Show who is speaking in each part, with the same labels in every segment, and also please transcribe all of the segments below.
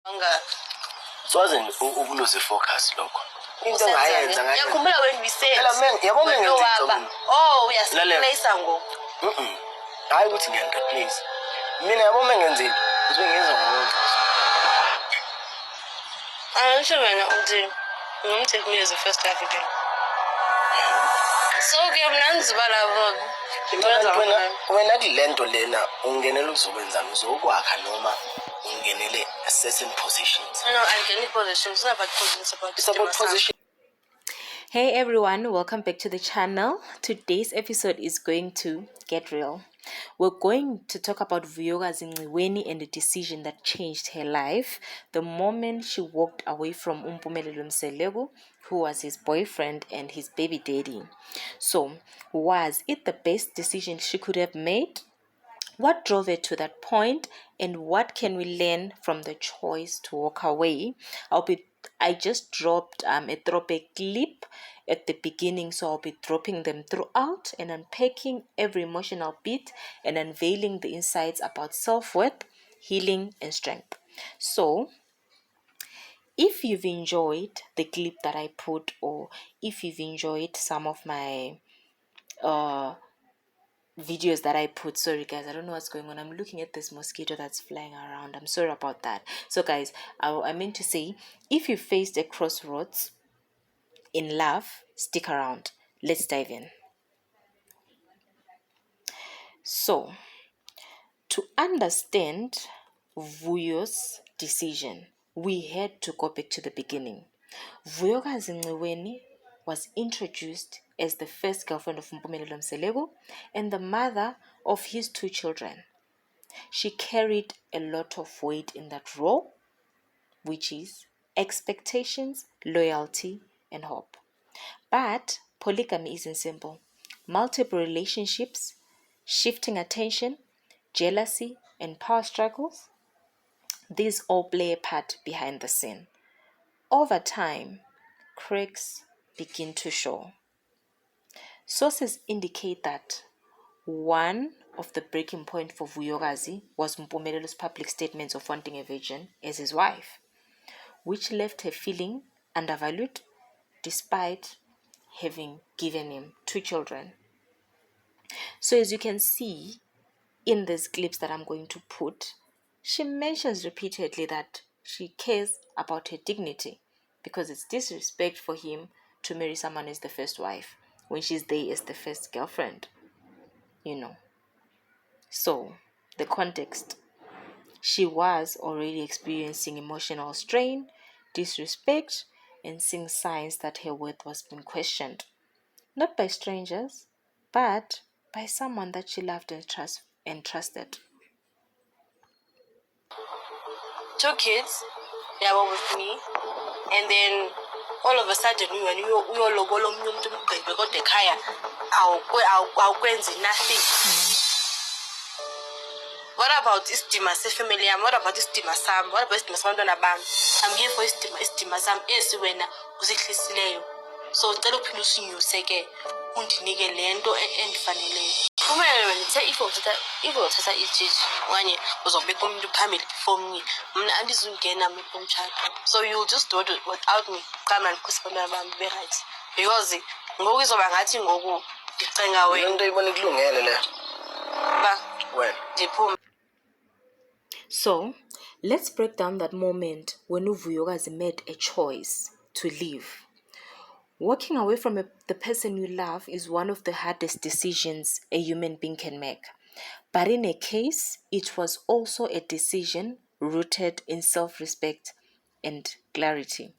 Speaker 1: So wasn't ukulose focus lokho. Into ngayenza ngathi.
Speaker 2: Yakhumbula when we said.
Speaker 1: Yabo mengenza.
Speaker 2: Oh, uyasiplace ngo.
Speaker 1: Hayi ukuthi ngiyangireplace. Mina yabo mengenzeni. Uzengenza ngomuntu.
Speaker 2: Sure wena uthi ngomthetho me as a first African. So ke mnanziba labo.
Speaker 1: Wena kulento lena ungenela uzokwenzana uzokwakha noma ungenele certain positions.
Speaker 2: No, I get positions. It's not about positions,
Speaker 1: it's about position.
Speaker 3: Hey everyone, welcome back to the channel. Today's episode is going to get real. We're going to talk about Vuyoka Zinxiweni and the decision that changed her life the moment she walked away from Mpumelelo Mseleku, who was his boyfriend and his baby daddy. So, was it the best decision she could have made? What drove her to that point, and what can we learn from the choice to walk away? I just dropped a throwback clip at the beginning, so I'll be dropping them throughout and unpacking every emotional beat and unveiling the insights about self-worth, healing, and strength. So, if you've enjoyed the clip that I put, or if you've enjoyed some of my videos that I put, sorry guys, I don't know what's going on. I'm looking at this mosquito that's flying around. I'm sorry about that. So guys, I meant to say, if you faced a crossroads in love, stick around. Let's dive in. So, to understand Vuyo's decision, we had to go back to the beginning. Vuyoka Zinxiweni was introduced as the first girlfriend of Mpumelelo Mseleku and the mother of his two children. She carried a lot of weight in that role, which is expectations, loyalty, and hope. But polygamy isn't simple. Multiple relationships, shifting attention, jealousy, and power struggles, these all play a part behind the scene. Over time, cracks begin to show. Sources indicate that one of the breaking point for Vuyokazi was Mpumelelo's public statements of wanting a virgin as his wife, which left her feeling undervalued despite having given him two children. So as you can see in these clips that I'm going to put, she mentions repeatedly that she cares about her dignity because it's disrespect for him to marry someone as the first wife when she's there as the first girlfriend, So, the context. She was already experiencing emotional strain, disrespect, and seeing signs that her worth was being questioned. Not by strangers, but by someone that she loved and trusted.
Speaker 2: Two kids, they were with me, and then all of a sudden when you lobola umuntu umgcebe kodwa ekhaya awukwenzi nothing. What about isidima sefamily yami? What about isidima sami? What about isidima sabantwana bami? I'm here for isidima sami esiwena usihlisileyo. So ucela uphinde usinyuse ke undinike lento endifaneleyo. Kumele ngithe if uthatha ijiji okanye uzobeka umuntu phambili before me, mina andizungena umtshado. So you just do it without me. Come and push abantwana bami be right. Because ngoku izoba ngathi ngoku ndicenga wena.
Speaker 1: Into ibona ikulungele le.
Speaker 2: Ba
Speaker 1: Well,
Speaker 2: ndiphuma.
Speaker 3: So, let's break down that moment when Vuyokazi made a choice to leave. Walking away from the person you love is one of the hardest decisions a human being can make. But in a case, it was also a decision rooted in self-respect and clarity.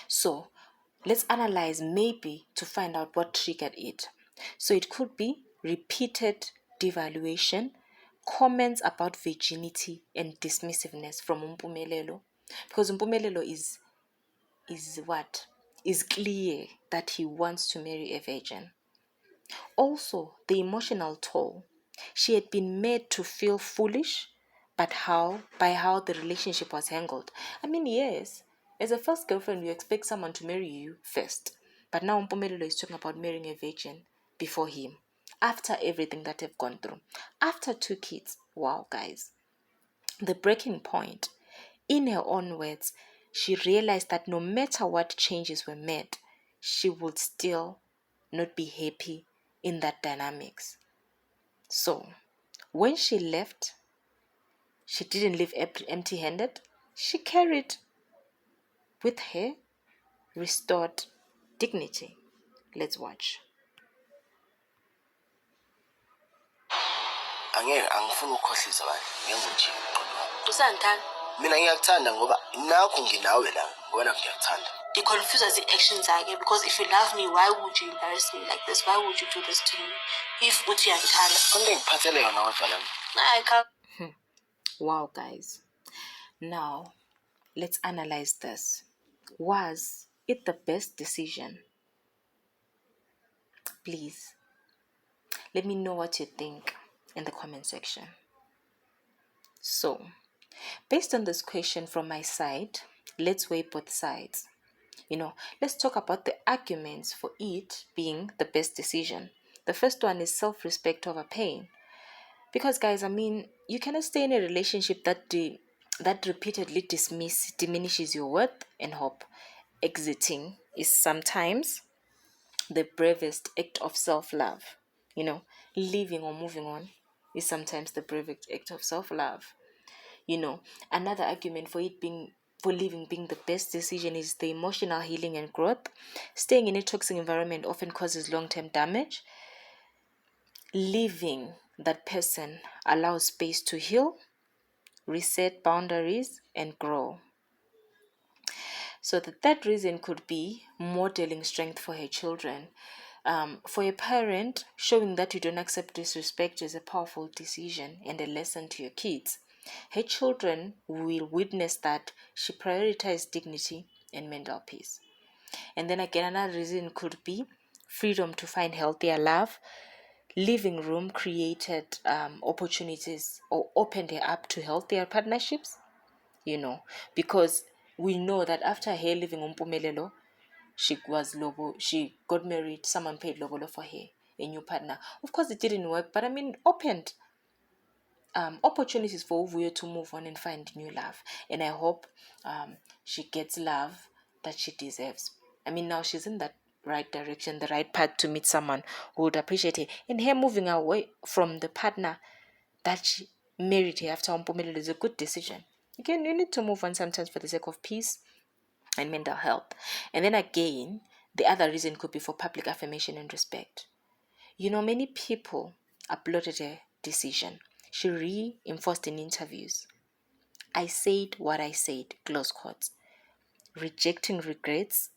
Speaker 3: So, let's analyze maybe to find out what triggered it. So it could be repeated devaluation, comments about virginity and dismissiveness from Mpumelelo, because Mpumelelo is clear that he wants to marry a virgin. Also, the emotional toll. She had been made to feel foolish, but by how the relationship was handled. I mean, yes, as a first girlfriend, you expect someone to marry you first, but now Mpumelelo is talking about marrying a virgin before him. After everything that they've gone through. After two kids. Wow, guys. The breaking point. in her own words, she realized that no matter what changes were made, she would still not be happy in that dynamics. So, when she left, she didn't leave empty handed. She carried with her restored dignity. Let's watch.
Speaker 1: Angeke angifuni ukukhohlisa manje ngengojini umqondo wami.
Speaker 2: Usangithanda?
Speaker 1: Mina ngiyakuthanda ngoba nakho nginawe la ngoba ngiyakuthanda.
Speaker 2: Ngiconfuse zi-actions zakhe because if you love me, why would you embarrass me like this? Why would you do this to me? If uthi uyangithanda.
Speaker 1: Konke ngiphathele yona kodwa lami.
Speaker 2: I can't.
Speaker 3: Wow, guys. Now, let's analyze this. Was it the best decision? Please, let me know what you think in the comment section. So, based on this question from my side, let's weigh both sides. Let's talk about the arguments for it being the best decision. The first one is self-respect over pain. Because guys, you cannot stay in a relationship that repeatedly diminishes your worth and hope. Exiting is sometimes the bravest act of self-love. Leaving or moving on is sometimes the bravest act of self-love. Another argument for leaving being the best decision is the emotional healing and growth. Staying in a toxic environment often causes long-term damage. Leaving that person allows space to heal, reset boundaries, and grow. So the third reason could be modeling strength for her children. For a parent, showing that you don't accept disrespect is a powerful decision and a lesson to your kids. Her children will witness that she prioritized dignity and mental peace. And then again, another reason could be freedom to find healthier love. Living room created opportunities or opened her up to healthier partnerships, because we know that after her leaving Umpumelelo, she got married, someone paid lobolo for her, a new partner. Of course, it didn't work, but opened opportunities for Uvuyo to move on and find new love. And I hope she gets love that she deserves. Now she's in that right direction, the right path to meet someone who would appreciate her. And her moving away from the partner that she married her after Umpumelelo is a good decision. Again, you need to move on sometimes for the sake of peace and mental health. And then again, the other reason could be for public affirmation and respect. Many people applauded her decision. She reinforced in interviews, "I said what I said," close quotes, rejecting regrets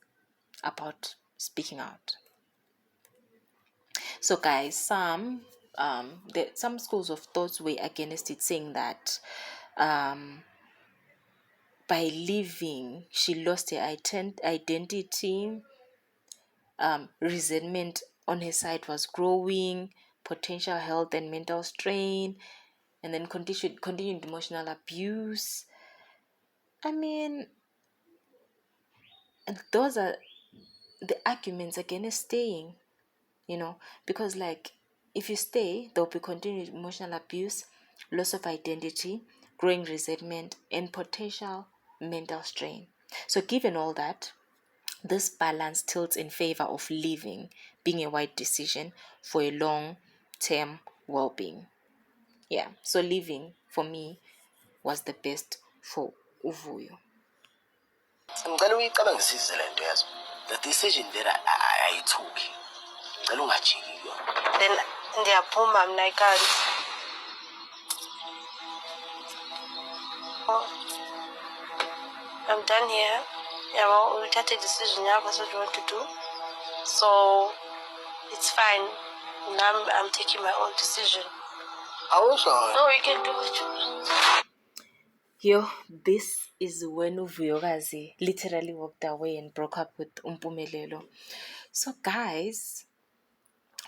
Speaker 3: about speaking out. So guys, some schools of thought were against it, saying that by leaving, she lost her identity. Resentment on her side was growing, potential health and mental strain, and then continued emotional abuse. And those are the arguments against staying, because if you stay, there will be continued emotional abuse, loss of identity, growing resentment, and potential mental strain. So given all that, this balance tilts in favor of leaving being a right decision for a long-term well-being. Yeah, so leaving for me was the best for Uvuyo.
Speaker 1: Ngicela uyicabangisise le nto yazo. The decision that I took. Ngicela ungajiki yona.
Speaker 2: Then ndiyaphuma mna ekhaya. I'm done here. Yeah, we take a decision. Yeah, that's what you want to do. So it's fine. Now I'm taking my own decision.
Speaker 1: I was sorry.
Speaker 2: No, you can do what you want.
Speaker 3: This is when Uvuyokazi literally walked away and broke up with Umpumelelo. So guys,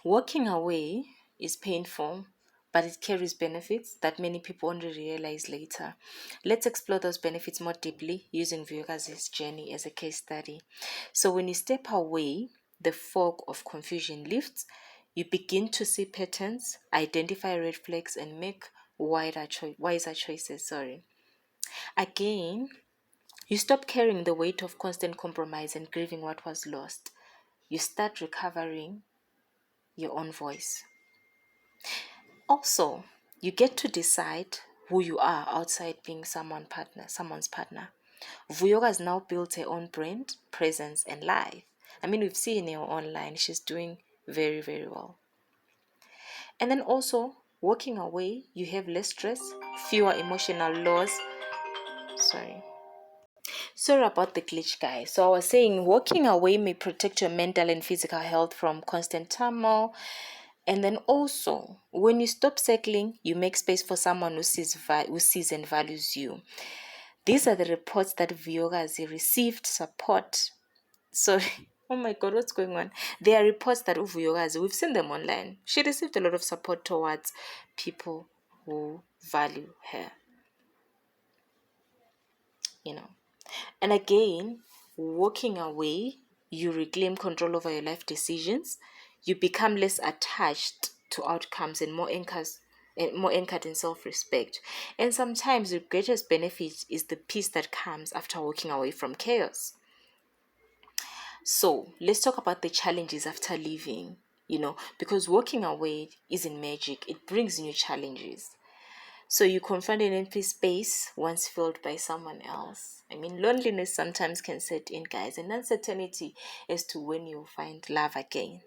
Speaker 3: walking away is painful, but it carries benefits that many people only realize later. Let's explore those benefits more deeply using Vuyokazi's journey as a case study. So when you step away, the fog of confusion lifts. You begin to see patterns, identify red flags, and make wiser choices. Again, you stop carrying the weight of constant compromise and grieving what was lost. You start recovering your own voice. Also, you get to decide who you are outside being someone's partner. Vuyoka has now built her own brand, presence, and life. I mean, we've seen her online. She's doing very, very well. And then also, walking away, you have less stress, fewer emotional loss. Sorry about the glitch, guys. So I was saying walking away may protect your mental and physical health from constant turmoil. And then also, when you stop circling, you make space for someone who sees and values you. These are the reports that Vuyokazi received support. Sorry. Oh my God, what's going on? There are reports that Vuyokazi, we've seen them online. She received a lot of support towards people who value her. And again, walking away, you reclaim control over your life decisions. You become less attached to outcomes and more anchored in self-respect. And sometimes the greatest benefit is the peace that comes after walking away from chaos. So let's talk about the challenges after leaving, because walking away isn't magic. It brings new challenges. So you confront an empty space once filled by someone else. I mean, loneliness sometimes can set in, guys, and uncertainty as to when you'll find love again.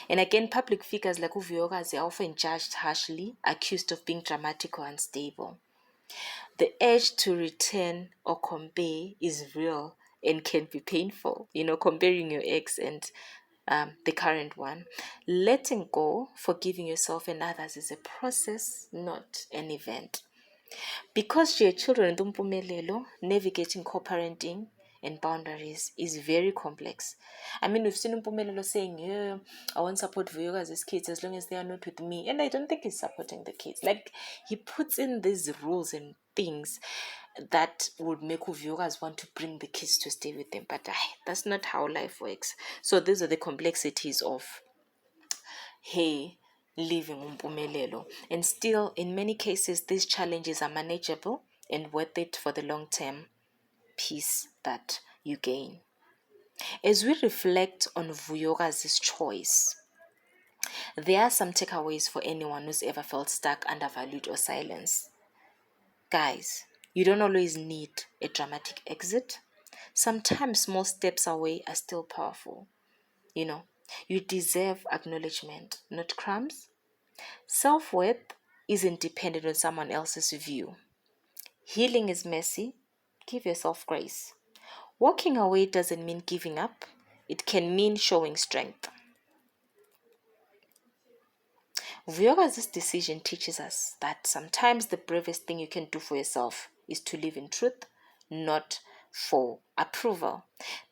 Speaker 3: And again, public figures like Vuyokazi are often judged harshly, accused of being dramatic or unstable. The urge to return or compare is real and can be painful, comparing your ex and the current one. Letting go, forgiving yourself and others is a process, not an event. Because your children Mpumelelo, navigating co-parenting and boundaries is very complex. I mean, we've seen Mpumelelo saying, yeah, I won't support Vuyokazi's kids as long as they are not with me. And I don't think he's supporting the kids. Like, he puts in these rules and things that would make Vuyokazi want to bring the kids to stay with them. But that's not how life works. So these are the complexities of, hey, living Mpumelelo. And still, in many cases, these challenges are manageable and worth it for the long-term peace that you gain. As we reflect on Vuyokazi's choice, there are some takeaways for anyone who's ever felt stuck, undervalued, or silenced. Guys, you don't always need a dramatic exit. Sometimes small steps away are still powerful. You deserve acknowledgement, not crumbs. Self-worth isn't dependent on someone else's view. Healing is messy. Give yourself grace. Walking away doesn't mean giving up. It can mean showing strength. Vuyokazi's decision teaches us that sometimes the bravest thing you can do for yourself is to live in truth, not for approval.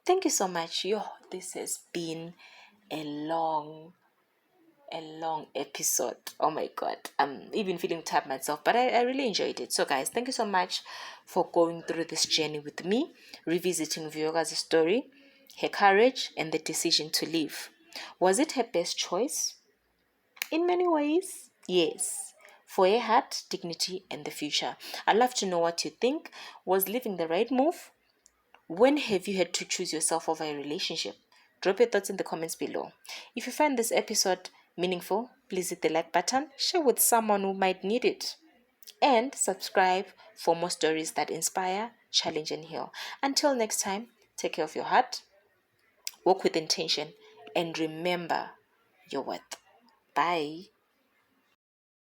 Speaker 3: Thank you so much. This has been a long episode. Oh my God, I'm even feeling tired myself, but I really enjoyed it. So guys, thank you so much for going through this journey with me, revisiting Vuyokazi's story, her courage, and the decision to leave. Was it her best choice? In many ways, yes. For her heart, dignity, and the future. I'd love to know what you think. Was leaving the right move? When have you had to choose yourself over a relationship? Drop your thoughts in the comments below. If you find this episode meaningful, please hit the like button, share with someone who might need it, and subscribe for more stories that inspire, challenge, and heal. Until next time, take care of your heart, walk with intention, and remember your worth. Bye.